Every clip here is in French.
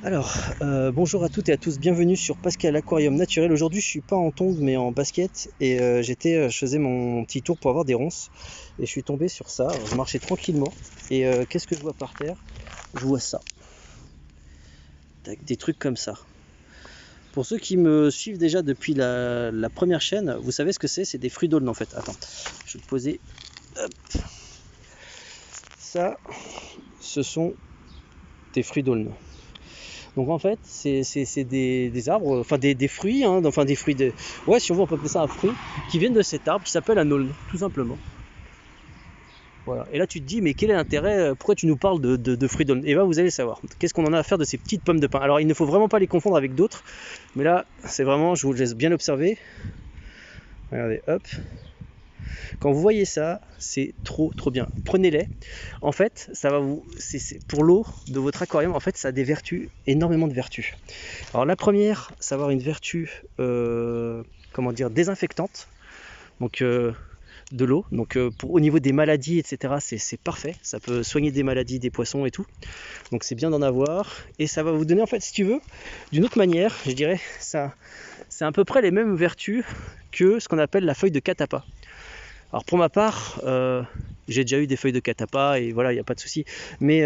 Alors, bonjour à toutes et à tous, bienvenue sur Pascal Aquarium Naturel. Aujourd'hui, je suis pas en tongs mais en basket et je faisais mon petit tour pour avoir des ronces et je suis tombé sur ça. Je marchais tranquillement et qu'est-ce que je vois par terre? Je vois ça, tac, des trucs comme ça. Pour ceux qui me suivent déjà depuis la première chaîne, vous savez ce que c'est? C'est des fruits d'aulne en fait. Attends, je vais te poser. Hop. Ça, ce sont des fruits d'aulne. Donc en fait, c'est des arbres, enfin des fruits, hein, enfin des fruits de. Ouais, si on veut, on peut appeler ça un fruit, qui viennent de cet arbre qui s'appelle un aulne, tout simplement. Voilà. Et là, tu te dis, mais quel est l'intérêt? Pourquoi tu nous parles de fruits d'aulne? Et bien, vous allez le savoir. Qu'est-ce qu'on en a à faire de ces petites pommes de pin? Alors, il ne faut vraiment pas les confondre avec d'autres, mais là, c'est vraiment, je vous laisse bien observer. Regardez, hop. Quand vous voyez ça, c'est trop bien. Prenez-les. En fait, ça va vous, c'est pour l'eau de votre aquarium. En fait, ça a des vertus, énormément de vertus. Alors la première, ça va avoir une vertu, comment dire, désinfectante. Donc de l'eau. Donc au niveau des maladies, etc., c'est parfait. Ça peut soigner des maladies des poissons et tout. Donc c'est bien d'en avoir. Et ça va vous donner, en fait, si tu veux, d'une autre manière, je dirais, ça, c'est à peu près les mêmes vertus que ce qu'on appelle la feuille de catapa. Alors pour ma part, j'ai déjà eu des feuilles de catapa et voilà, il n'y a pas de souci. Mais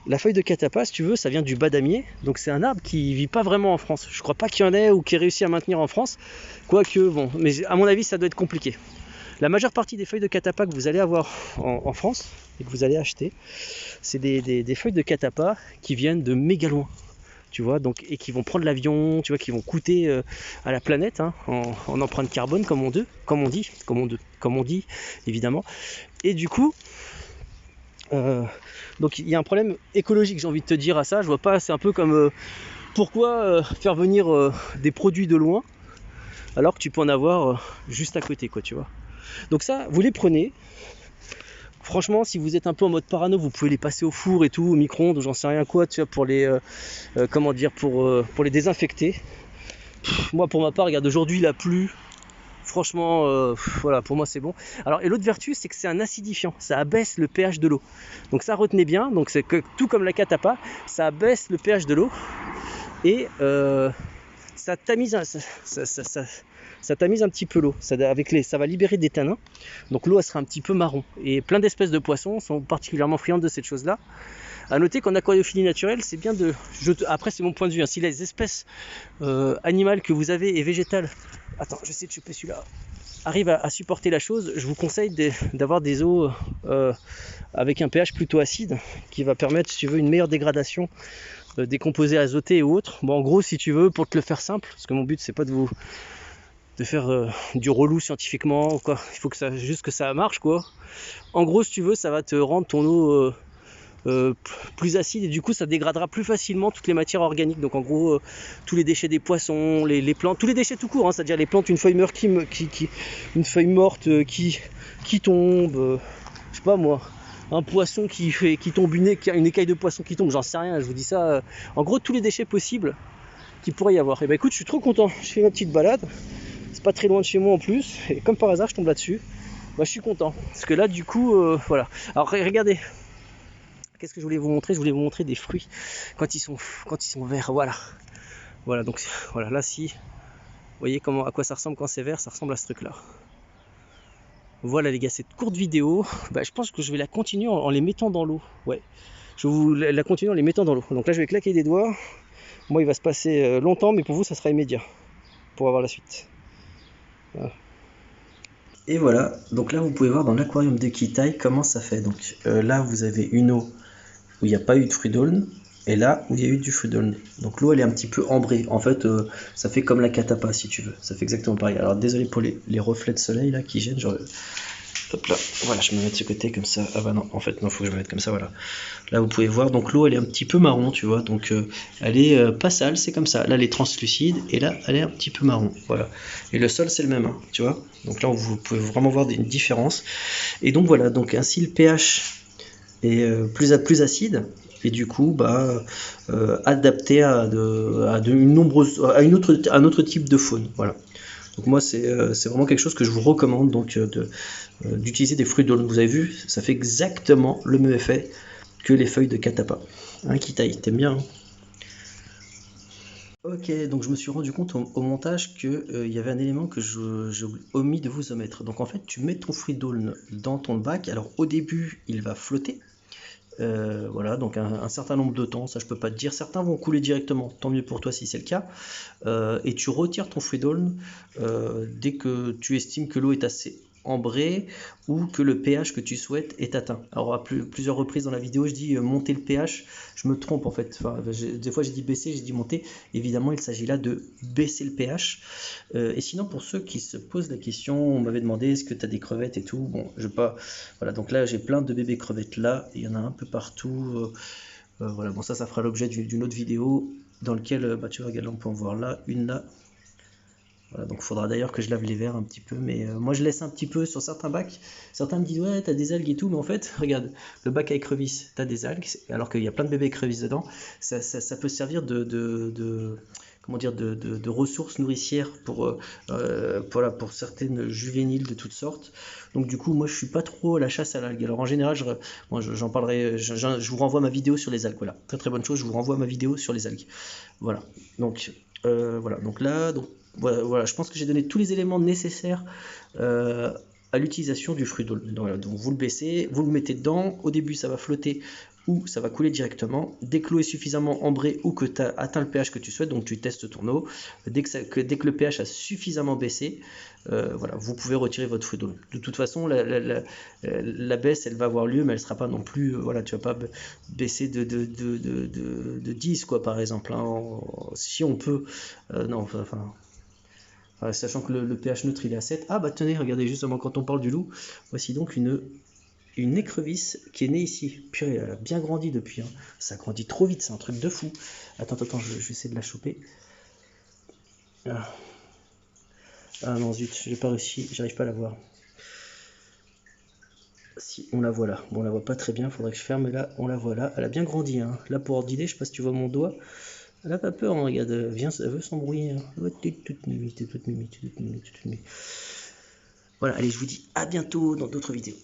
la feuille de catapa, si tu veux, ça vient du badamier. Donc c'est un arbre qui vit pas vraiment en France. Je crois pas qu'il y en ait ou qui ait réussi à maintenir en France. Quoique, bon, mais à mon avis, ça doit être compliqué. La majeure partie des feuilles de catapa que vous allez avoir en France et que vous allez acheter, c'est des feuilles de catapa qui viennent de méga loin. Tu vois, donc, et qui vont prendre l'avion, tu vois, qui vont coûter à la planète, hein, en empreinte carbone, comme on dit, évidemment. Et du coup, donc il y a un problème écologique, j'ai envie de te dire à ça. Je vois pas, c'est un peu comme pourquoi faire venir des produits de loin alors que tu peux en avoir juste à côté, quoi, tu vois. Donc ça, vous les prenez. Franchement, si vous êtes un peu en mode parano, vous pouvez les passer au four et tout, au micro-ondes, ou j'en sais rien quoi, tu vois, pour les, comment dire, pour les désinfecter. Moi, pour ma part, regarde, aujourd'hui il a plu. Franchement, voilà, pour moi c'est bon. Alors, et l'autre vertu, c'est que c'est un acidifiant. Ça abaisse le pH de l'eau. Donc ça, retenez bien. Donc c'est que tout comme la catapa, ça abaisse le pH de l'eau et ça tamise, ça tamise un petit peu l'eau. Ça va libérer des tanins. Donc l'eau, elle sera un petit peu marron. Et plein d'espèces de poissons sont particulièrement friandes de cette chose-là. À noter qu'en aquariophilie naturelle, c'est bien de. Après, c'est mon point de vue. Hein, si les espèces animales que vous avez et végétales. Attends, je sais de choper celui-là. Arrive à supporter la chose, je vous conseille d'avoir des eaux avec un pH plutôt acide qui va permettre, si tu veux, une meilleure dégradation des composés azotés et autres. Bon, en gros, si tu veux, pour te le faire simple, parce que mon but c'est pas de faire du relou scientifiquement, quoi. Il faut que ça, juste que ça marche, quoi. En gros, si tu veux, ça va te rendre ton eau plus acide et du coup ça dégradera plus facilement toutes les matières organiques. Donc en gros tous les déchets des poissons, les plantes, tous les déchets tout court, hein, c'est-à-dire les plantes, une feuille morte une feuille morte qui tombe, je sais pas moi, un poisson qui tombe, une écaille de poisson qui tombe, j'en sais rien, je vous dis ça. En gros tous les déchets possibles qu'il pourrait y avoir. Et bah écoute, je suis trop content, je fais ma petite balade, c'est pas très loin de chez moi en plus, et comme par hasard je tombe là-dessus. Bah je suis content, parce que là du coup, voilà. Alors regardez, qu'est-ce que je voulais vous montrer? Je voulais vous montrer des fruits quand ils sont verts. Voilà. Voilà, donc voilà, là si vous voyez à quoi ça ressemble quand c'est vert, ça ressemble à ce truc là. Voilà les gars, cette courte vidéo, je pense que je vais la continuer en les mettant dans l'eau. Ouais, je vais vous la continuer en les mettant dans l'eau. Donc là je vais claquer des doigts. Moi il va se passer longtemps, mais pour vous ça sera immédiat pour avoir la suite. Voilà. Et voilà, donc là vous pouvez voir dans l'aquarium de Kitai comment ça fait. Donc là vous avez une eau où il n'y a pas eu de fruits d'aulne, et là où il y a eu du fruit d'aulne. Donc l'eau elle est un petit peu ambrée. En fait, ça fait comme la catapa si tu veux. Ça fait exactement pareil. Alors désolé pour les reflets de soleil là qui gênent. Genre, hop là, voilà, je me mets de ce côté comme ça. Ah bah non, en fait non, faut que je me mette comme ça, voilà. Là vous pouvez voir, donc l'eau elle est un petit peu marron, tu vois. Donc elle est pas sale, c'est comme ça. Là elle est translucide et là elle est un petit peu marron, voilà. Et le sol c'est le même, hein, tu vois. Donc là vous pouvez vraiment voir une différence. Et donc voilà, donc ainsi le pH est plus acide et du coup adapté à un autre type de faune, voilà. Donc moi c'est vraiment quelque chose que je vous recommande, donc d'utiliser des fruits d'aulne. Vous avez vu, ça fait exactement le même effet que les feuilles de catapa, hein, Kitai, t'aimes bien, hein? Ok, donc je me suis rendu compte au montage que il y avait un élément que j'ai omis de vous omettre. Donc en fait, tu mets ton Freedoln dans ton bac. Alors au début, il va flotter. Voilà, donc un certain nombre de temps, ça je peux pas te dire. Certains vont couler directement, tant mieux pour toi si c'est le cas. Et tu retires ton Freedoln dès que tu estimes que l'eau est assez ambrée ou que le pH que tu souhaites est atteint. Alors à plusieurs reprises dans la vidéo, je dis monter le pH, je me trompe en fait. Enfin, des fois j'ai dit baisser, j'ai dit monter. Évidemment, il s'agit là de baisser le pH. Et sinon, pour ceux qui se posent la question, on m'avait demandé est-ce que tu as des crevettes et tout. Bon, je vais pas. Voilà, donc là j'ai plein de bébés crevettes là, il y en a un peu partout. Voilà, bon ça fera l'objet d'une autre vidéo dans lequel, bah tu vois, regarde, on peut en voir là, une là. Voilà, donc il faudra d'ailleurs que je lave les verres un petit peu, mais moi je laisse un petit peu sur certains bacs. Certains me disent ouais t'as des algues et tout, mais en fait regarde, le bac à écrevisses, t'as des algues, alors qu'il y a plein de bébés écrevisses dedans. Ça peut servir comment dire, de ressources nourricières voilà, pour certaines juvéniles de toutes sortes. Donc du coup moi je suis pas trop à la chasse à l'algue. Alors en général moi j'en parlerai, je vous renvoie ma vidéo sur les algues. Voilà, très très bonne chose, je vous renvoie ma vidéo sur les algues. Voilà, voilà, donc là voilà, je pense que j'ai donné tous les éléments nécessaires à l'utilisation du fruit d'eau. Donc vous le baissez, vous le mettez dedans, au début ça va flotter ou ça va couler directement. Dès que l'eau est suffisamment ambrée ou que tu as atteint le pH que tu souhaites, donc tu testes ton eau, dès que le pH a suffisamment baissé, voilà, vous pouvez retirer votre fruit d'eau. De toute façon, la baisse, elle va avoir lieu, mais elle ne sera pas non plus, voilà, tu vas pas baisser de 10, quoi, par exemple. Hein. Si on peut, non, enfin, sachant que le pH neutre il est à 7. Ah bah tenez, regardez justement quand on parle du loup, voici donc une écrevisse qui est née ici. Purée, elle a bien grandi depuis. Hein. Ça grandit trop vite, c'est un truc de fou. Attends, je vais essayer de la choper. Ah non zut, j'ai pas réussi, j'arrive pas à la voir. Si, on la voit là. Bon, on la voit pas très bien, faudrait que je ferme, mais là, on la voit là. Elle a bien grandi. Hein. Là, pour ordre d'idée, je sais pas si tu vois mon doigt. Elle a pas peur, hein, regarde, elle veut s'embrouiller. Hein. Toute mimi. Voilà, allez, je vous dis à bientôt dans d'autres vidéos.